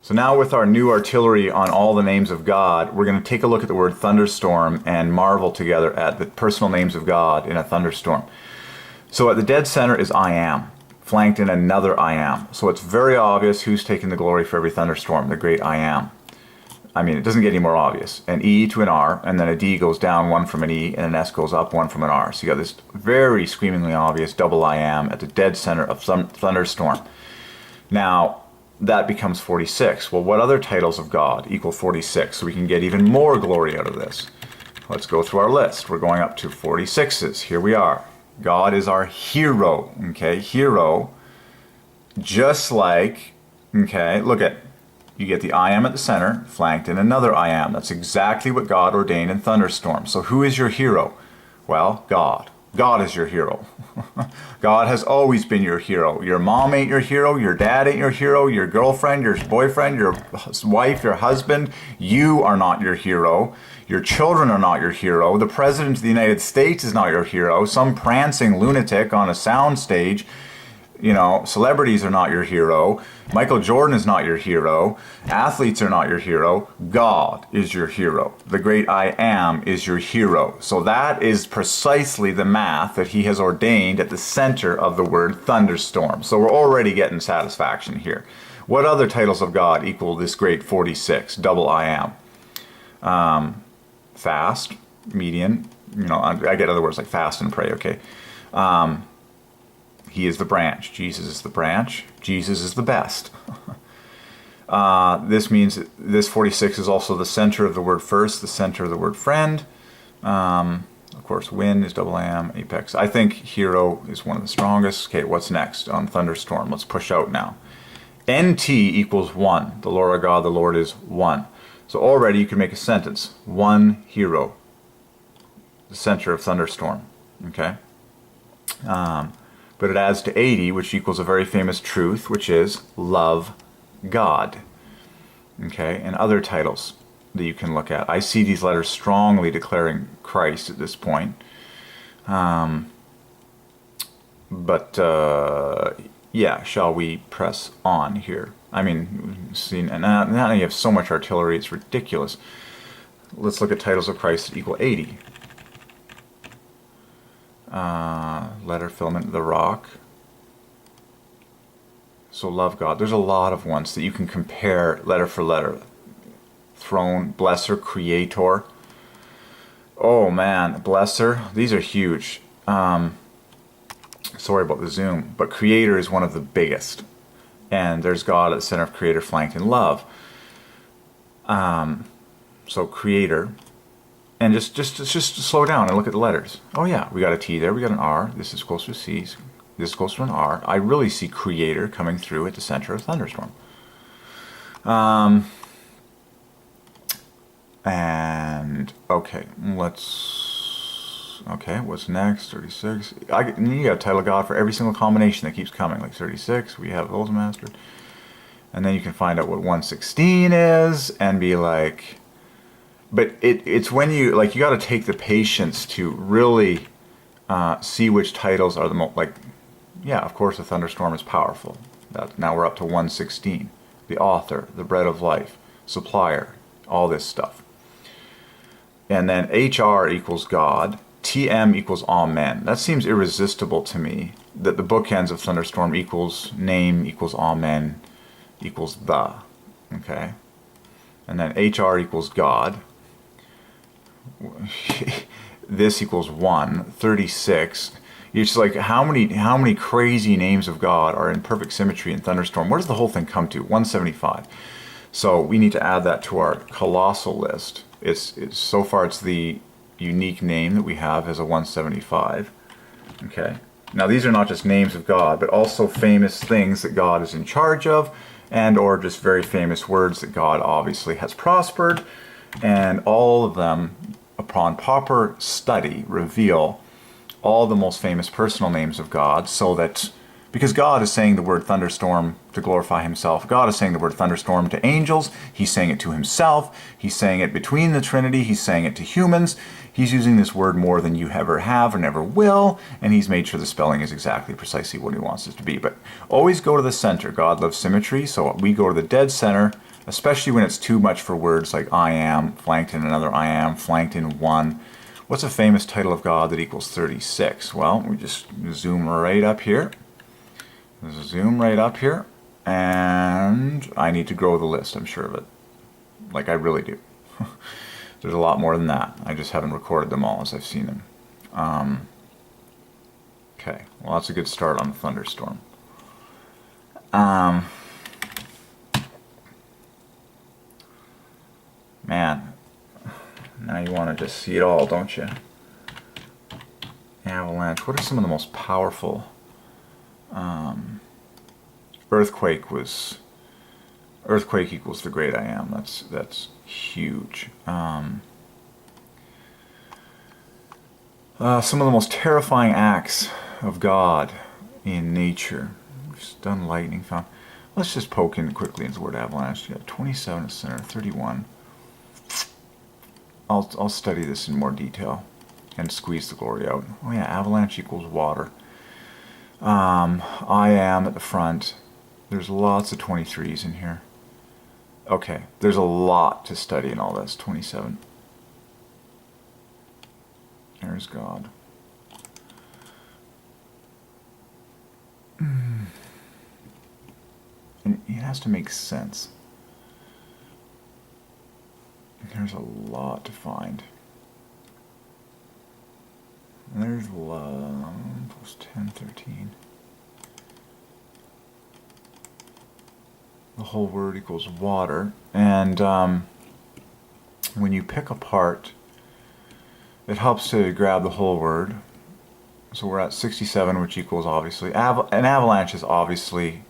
So now with our new artillery on all the names of God, we're going to take a look at the word thunderstorm and marvel together at the personal names of God in a thunderstorm. So at the dead center is I am, flanked in another I am. So it's very obvious who's taking the glory for every thunderstorm, the great I am. I mean, it doesn't get any more obvious. An E to an R, and then a D goes down, one from an E, and an S goes up, one from an R. So you got this very screamingly obvious double I am at the dead center of some thunderstorm. Now, that becomes 46. Well, what other titles of God equal 46? So we can get even more glory out of this. Let's go through our list. We're going up to 46s. Here we are. God is our hero. Okay, hero. Just like, okay, look at, you get the I am at the center, flanked in another I am. That's exactly what God ordained in thunderstorms. So who is your hero? Well, God. God is your hero. God has always been your hero. Your mom ain't your hero. Your dad ain't your hero. Your girlfriend, your boyfriend, your wife, your husband. You are not your hero. Your children are not your hero. The President of the United States is not your hero. Some prancing lunatic on a sound stage. You know, celebrities are not your hero. Michael Jordan is not your hero. Athletes are not your hero. God is your hero. The great I am is your hero. So that is precisely the math that he has ordained at the center of the word thunderstorm. So we're already getting satisfaction here. What other titles of God equal this great 46, double I am? Fast, median, you know, I get other words like fast and pray, okay? He is the branch. Jesus is the branch. Jesus is the best. This means this 46 is also the center of the word first, the center of the word friend. Of course, win is double am, apex. I think hero is one of the strongest. Okay, what's next on thunderstorm? Let's push out now. NT equals 1. The Lord our God, the Lord is 1. So already you can make a sentence. One hero. The center of thunderstorm. Okay? But it adds to 80, which equals a very famous truth, which is love God. Okay, and other titles that you can look at. I see these letters strongly declaring Christ at this point. Yeah, shall we press on here? I mean, see, now you have so much artillery, it's ridiculous. Let's look at titles of Christ that equal 80. Letter, filament, the rock. So love God. There's a lot of ones that you can compare letter for letter. Throne, blesser, creator. Oh man, blesser. These are huge. Sorry about the zoom, but creator is one of the biggest. And there's God at the center of creator, flanked in love. So creator. And just slow down and look at the letters. Oh yeah, we got a T there, we got an R. This is close to a C. This is close to an R. I really see creator coming through at the center of thunderstorm. And okay, okay, what's next? 36. You got a title of God for every single combination that keeps coming. Like 36, we have those mastered. And then you can find out what 116 is and be like. But it's when you got to take the patience to really see which titles are the most, yeah, of course the thunderstorm is powerful. Now we're up to 116. The author, the bread of life, supplier, all this stuff. And then HR equals God, TM equals amen. That seems irresistible to me, that the bookends of thunderstorm equals name equals amen equals the, okay? And then HR equals God. This equals 1, 36. It's like how many crazy names of God are in perfect symmetry in thunderstorm? Where does the whole thing come to? 175. So we need to add that to our colossal list. It's so far it's the unique name that we have as a 175. Okay. Now these are not just names of God, but also famous things that God is in charge of, and or just very famous words that God obviously has prospered, and all of them, upon proper study, reveal all the most famous personal names of God, so that, because God is saying the word thunderstorm to glorify himself, God is saying the word thunderstorm to angels, he's saying it to himself, he's saying it between the Trinity, he's saying it to humans, he's using this word more than you ever have or never will, and he's made sure the spelling is exactly precisely what he wants it to be. But always go to the center. God loves symmetry, so we go to the dead center especially when it's too much for words like I am, flanked in another I am, flanked in one. What's a famous title of God that equals 36? Well, we just zoom right up here. Zoom right up here. And I need to grow the list, I'm sure of it. Like I really do. There's a lot more than that. I just haven't recorded them all as I've seen them. Okay, well that's a good start on the thunderstorm. Man, now you want to just see it all, don't you? Avalanche. What are some of the most powerful? Earthquake equals the great I am. That's huge. Some of the most terrifying acts of God in nature. We've done lightning. Found. Let's just poke in quickly into the word avalanche. You got 27 at center, 31. I'll study this in more detail and squeeze the glory out. Oh yeah, avalanche equals water. I am at the front. There's lots of 23s in here. Okay, there's a lot to study in all this. 27. There's God. And it has to make sense. There's a lot to find. There's love plus 10, 13. The whole word equals water. And when you pick apart, it helps to grab the whole word. So we're at 67, which equals obviously, an avalanche is obviously,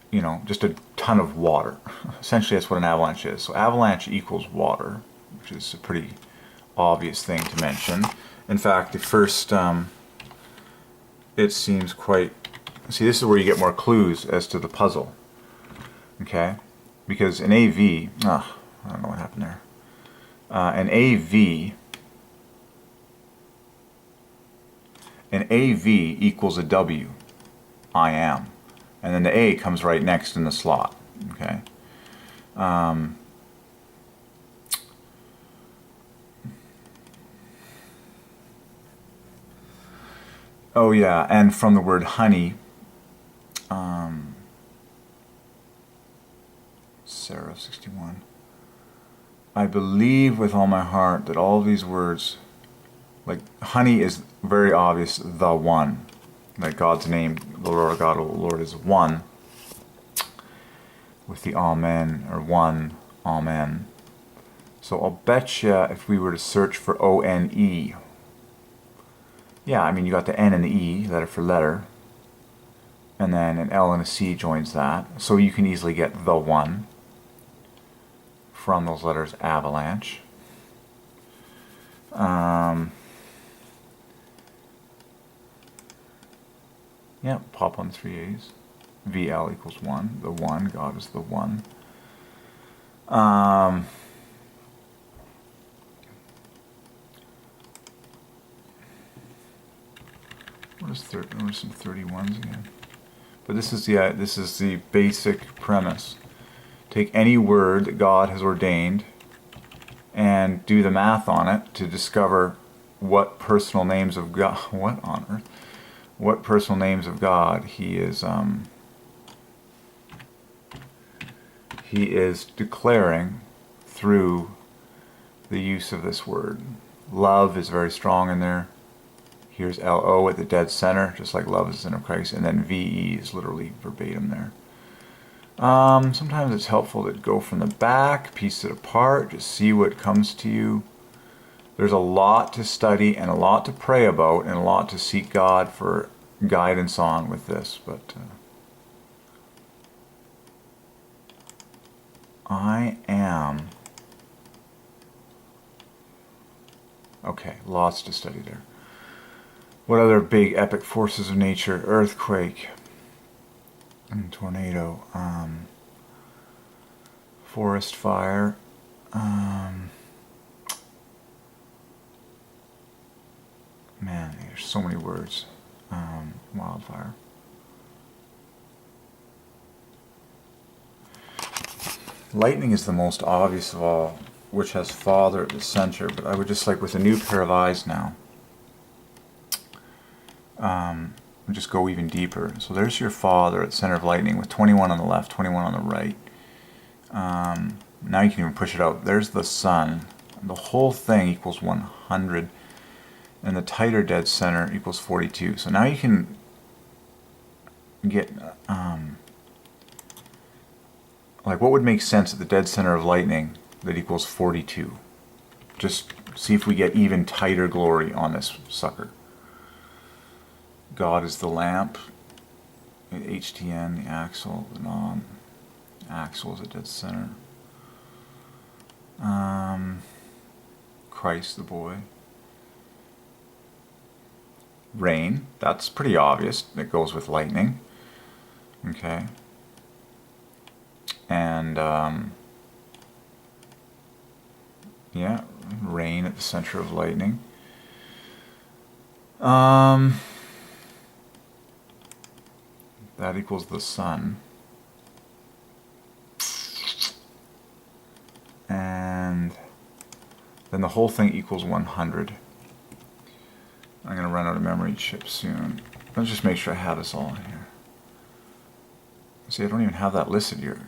you know, just a ton of water. Essentially that's what an avalanche is. So avalanche equals water, which is a pretty obvious thing to mention. In fact, the first, it seems quite, see this is where you get more clues as to the puzzle. Okay? Because an AV, I don't know what happened there. An AV equals a W, I am. And then the A comes right next in the slot. Okay? Oh yeah, and from the word honey, Sarah 61. I believe with all my heart that all these words, like honey is very obvious, the one. Like God's name, the Lord God, O Lord, is one. With the Amen, or one, Amen. So I'll bet you if we were to search for O-N-E, yeah, I mean you got the N and the E, letter for letter, and then an L and a C joins that. So you can easily get the one from those letters avalanche. Yeah, pop on 3 A's. VL equals 1. The 1, God is the 1. What are some 31s again? But this is the basic premise. Take any word that God has ordained and do the math on it to discover what personal names of God, what on earth? What personal names of God he is declaring through the use of this word. Love is very strong in there. Here's L-O at the dead center, just like love is the sin of Christ, and then V-E is literally verbatim there. Sometimes it's helpful to go from the back, piece it apart, just see what comes to you. There's a lot to study and a lot to pray about and a lot to seek God for guidance on with this, but I am. Okay, lots to study there. What other big epic forces of nature? Earthquake, and tornado, forest fire, man, there's so many words. Wildfire. Lightning is the most obvious of all, which has Father at the center, but I would just like with a new pair of eyes now, just go even deeper. So there's your Father at the center of lightning with 21 on the left, 21 on the right. Now you can even push it out. There's the Sun. The whole thing equals 100, and the tighter dead center equals 42. So now you can get like what would make sense at the dead center of lightning that equals 42. Just see if we get even tighter glory on this sucker. God is the lamp, HTN, the axle, the non-axle is a dead center. Christ the boy. Rain, that's pretty obvious. It goes with lightning. Okay. And yeah, rain at the center of lightning. That equals the Sun. And then the whole thing equals 100. I'm going to run out of memory chips soon. Let's just make sure I have this all in here. See, I don't even have that listed here.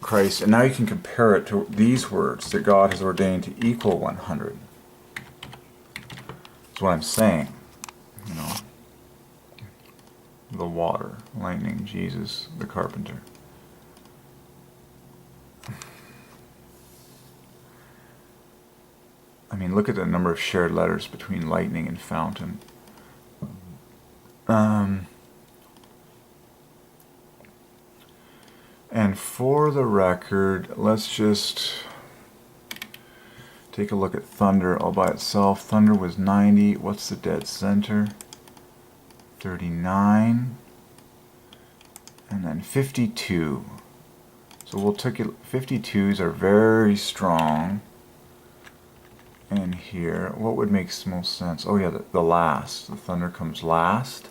Christ, and now you can compare it to these words that God has ordained to equal 100. That's what I'm saying. You know, the water, lightning, Jesus, the carpenter. I mean, look at the number of shared letters between lightning and fountain. And for the record, let's just take a look at thunder all by itself. Thunder was 90. What's the dead center? 39. And then 52. So we'll take it. 52s are very strong. And here, what would make most sense? Oh yeah, the last. The thunder comes last.